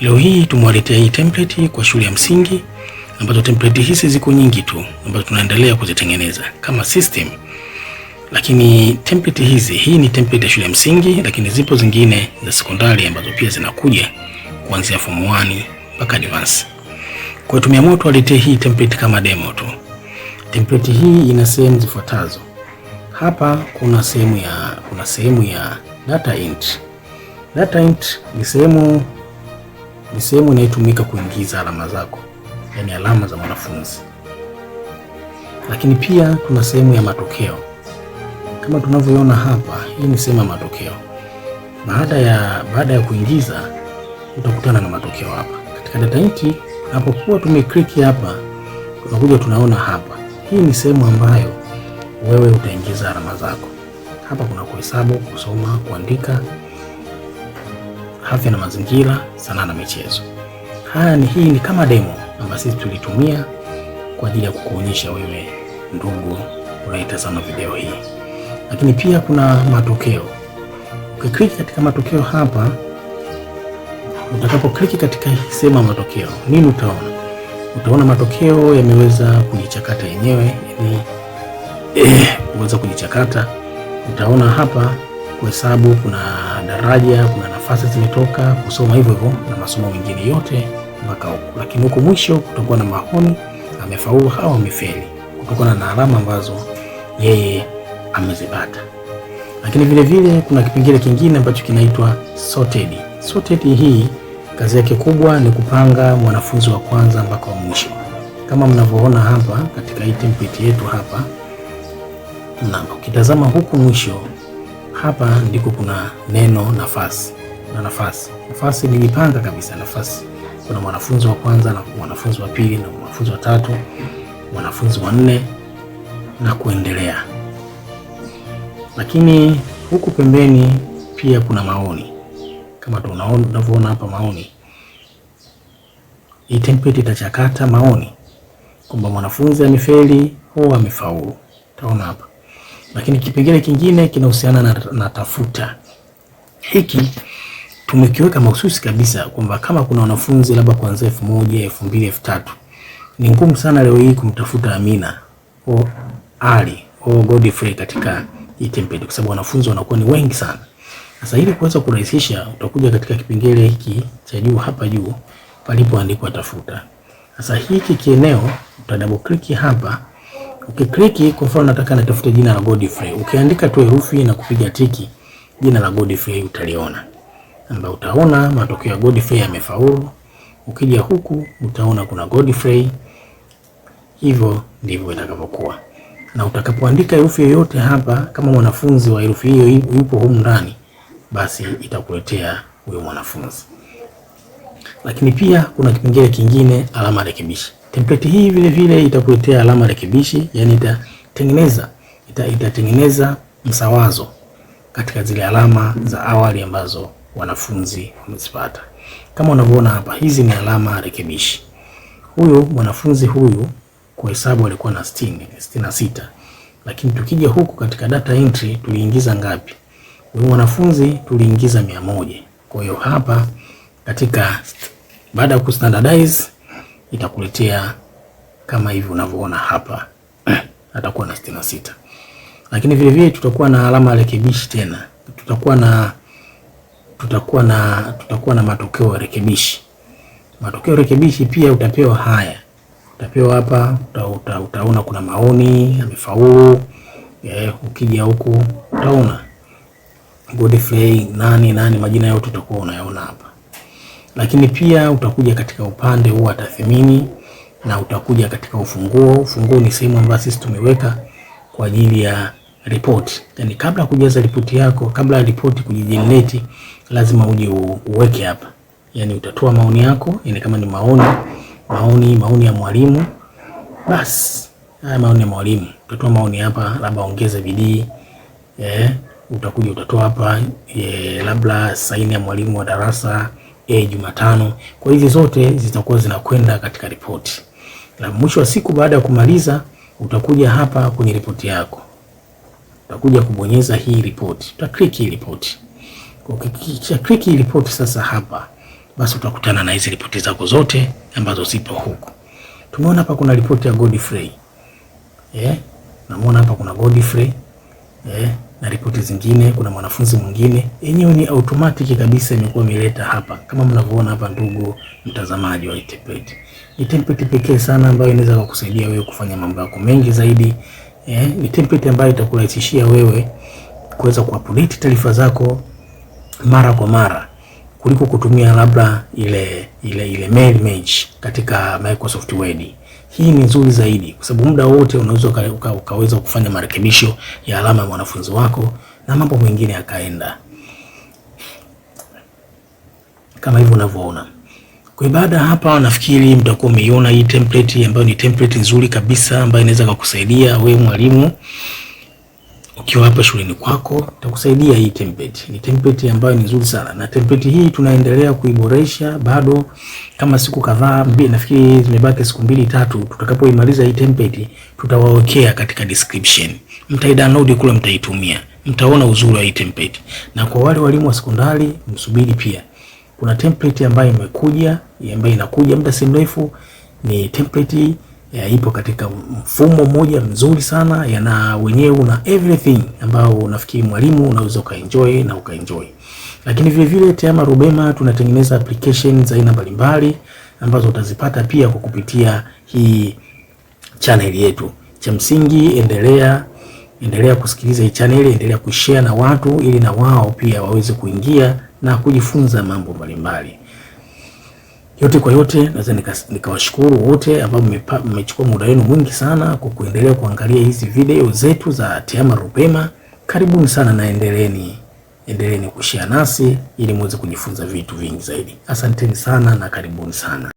Leo hii tumewaletea hii template kwa shule ya msingi, ambazo template hizi ziko nyingi tu ambazo tunaendelea kuzitengeneza kama system. Lakini template hii ni template ya shule ya msingi, lakini zipo zingine za sekondari ambazo pia zinakuja kuanzia form 1 mpaka advance. Kwa hiyo tumeamua tuwaletee hii template kama demo tu. Template hii ina sehemu zifuatazo. Hapa kuna sehemu ya data int. Data int ni sehemu inayotumika kuingiza alama zako, yani alama za mwanafunzi. Lakini pia tuna sehemu ya matokeo. Kama tunavyoona hapa, hii ni sehemu ya matokeo. Baada ya kuingiza utakutana na matokeo hapa. Katika data int, tunapokuwa tumeclick hapa, tunakuja tunaona hapa. Hii ni sehemu ambayo wewe utaingiza alama zako. Hapa kuna kuhesabu, kusoma, kuandika, afya na mazingira, sanaa na michezo. Hii ni kama demo ambayo sisi tulitumia kwa ajili ya kukuonyesha wewe ndugu unaitazama video hii. Lakini pia kuna matokeo. Ukiklik katika matokeo hapa, utakapoklik katika sehemu ya matokeo, nini utaona? Utaona matokeo yameweza kujichakata yenyewe, yani kuweza kujichakata. Utaona hapa kuhesabu, kuna daraja, kuna nafasi zimetoka, kusoma hivyo hivyo na masomo mengine yote mpaka huko. Lakini huko mwisho kutakuwa na maoni, amefaulu au amefeli, kutokana na alama ambazo yeye amezipata. Lakini vile vile kuna kipengele kingine ambacho kinaitwa sorted. Sorted hii kazi yake kubwa ni kupanga mwanafunzi wa kwanza mpaka wa mwisho. Kama mnavyoona hapa katika hii template yetu hapa, na ukitazama huku mwisho hapa ndiko kuna neno nafasi. Na nafasi nilipanga kabisa nafasi. Kuna mwanafunzi wa kwanza na mwanafunzi wa pili na mwanafunzi wa tatu, mwanafunzi wa 4 na kuendelea. Lakini huku pembeni pia kuna maoni. Kama tunavyoona hapa maoni. Hii template itachakata maoni kwamba mwanafunzi amefeli au amefaulu. Utaona hapa. Lakini kipengele kingine kinahusiana na tafuta. Hiki tumekiweka mahususi kabisa kwamba kama kuna wanafunzi labda kuanzia 1000, 2000, 3000, ni ngumu sana leo hii kumtafuta Amina au Ali au Godfrey katika hii template kwa sababu wanafunzi wanakuwa ni wengi sana. Sasa ili kuweza kurahisisha, utakuja katika kipengele hiki cha juu hapa juu palipoandikwa tafuta. Sasa hiki kieneo uta double click hapa. Ukiklik, kwa mfano nataka nitafute jina la Godfrey. Ukiandika tu herufi na kupiga tiki, jina la Godfrey utaliona. Ambapo utaona matokeo ya Godfrey yamefaulu. Ukija huku utaona kuna Godfrey. Hivyo ndivyo itakavyokuwa. Na utakapoandika herufi yoyote hapa, kama mwanafunzi wa herufi hiyo yupo humu ndani, basi itakuletea huyo mwanafunzi. Lakini pia kuna kipengele kingine, alama rekebishi. Template hii vile vile itakuletea alama rekebishi, yani itatengeneza msawazo katika zile alama za awali ambazo wanafunzi wamezipata. Kama unavyoona hapa, hizi ni alama rekebishi. Huyu mwanafunzi huyu kwa hesabu alikuwa na 66. Lakini tukija huku katika data entry tuliingiza ngapi? Huyu mwanafunzi tuliingiza 100. Kwa hiyo hapa katika baada ya kustandardize itakuletea kama hivi unavyoona hapa. Atakuwa na 66. Lakini vile vile tutakuwa na alama rekebishi tena. Tutakuwa na matokeo rekebishi. Matokeo rekebishi pia utapewa haya. Utapewa hapa, utaona kuna maoni, amefaulu. Ukija huku utaona Godfrey nani majina yote utakuwa unayaona hapa. Lakini pia utakuja katika upande huu wa tathmini na utakuja katika ufunguo. Ufunguo ni sehemu ambayo sisi tumeweka kwa ajili ya report. Yani kabla kujaza ripoti yako, kabla ya ripoti kujigenerate, lazima uje uweke hapa. Yani utatoa maoni yako, yani kama ni maoni ya mwalimu, basi haya maoni ya mwalimu utatoa maoni hapa, labda ongeza bidii. Utakuja utatoa hapa labda saini ya mwalimu wa darasa Jumatano. Kwa hizi zote zitakuwa zinakwenda katika ripoti. Na mwisho wa siku baada ya kumaliza utakuja hapa kwenye ripoti yako. Utakuja kubonyeza hii ripoti. Utaklik hii ripoti. Ukikisha click hii ripoti sasa hapa, basi utakutana na hizi ripoti zako zote ambazo zipo huku. Tumeona hapa kuna ripoti ya Godfrey. Namuona hapa kuna Godfrey. Na ripoti zingine, kuna mwanafunzi mwingine. Yenyewe ni automatic kabisa imekuwa imeleta hapa. Kama mnavyoona hapa, ndugu mtazamaji wa template. Ni template pekee sana ambayo inaweza kukusaidia wewe kufanya mambo yako mengi zaidi. Ni template ambayo itakurahisishia wewe kuweza kuupdate taarifa zako mara kwa mara kuliko kutumia labda ile mail image katika Microsoft Word. Hii ni nzuri zaidi kwa sababu muda wote unaweza ukaweza kufanya marekebisho ya alama ya mwanafunzi wako na mambo mengine yakaenda kama hivyo unavyoona. Kwa baada hapa, nafikiri mtakuwa umeiona hii template ambayo ni template nzuri kabisa ambayo inaweza kukusaidia wewe mwalimu ukiwa hapa shuleni kwako. Itakusaidia hii template. Ni template ambayo ni nzuri sana, na template hii tunaendelea kuiboresha bado kama siku kadhaa, nafikiri zimebaki siku 2-3. Tutakapoimaliza hii template tutawawekea katika description. Mtaidownload kule, mtaitumia, mtaona uzuri wa hii template. Na kwa wale walimu wa sekondari, msubiri pia. Kuna template ambayo inakuja muda si mrefu. Ni template ipo katika mfumo mmoja mzuri sana, yana wenyewe una everything ambao nafikiri mwalimu unaweza ukaenjoy. Lakini vile vile Tehama Rubema tunatengeneza application za aina mbalimbali ambazo utazipata pia kwa kupitia hii channel yetu. Cha msingi, endelea kusikiliza hii channel, endelea kushare na watu ili na wao pia waweze kuingia na kujifunza mambo mbalimbali. Yote kwa yote, naweza nikawashukuru wote ambao mmechukua muda wenu mwingi sana kwa kuendelea kuangalia hizi video zetu za Tehama Rubema. Karibuni sana na endeleeni kushare nasi ili muweze kujifunza vitu vingi zaidi. Asanteni sana na karibuni sana.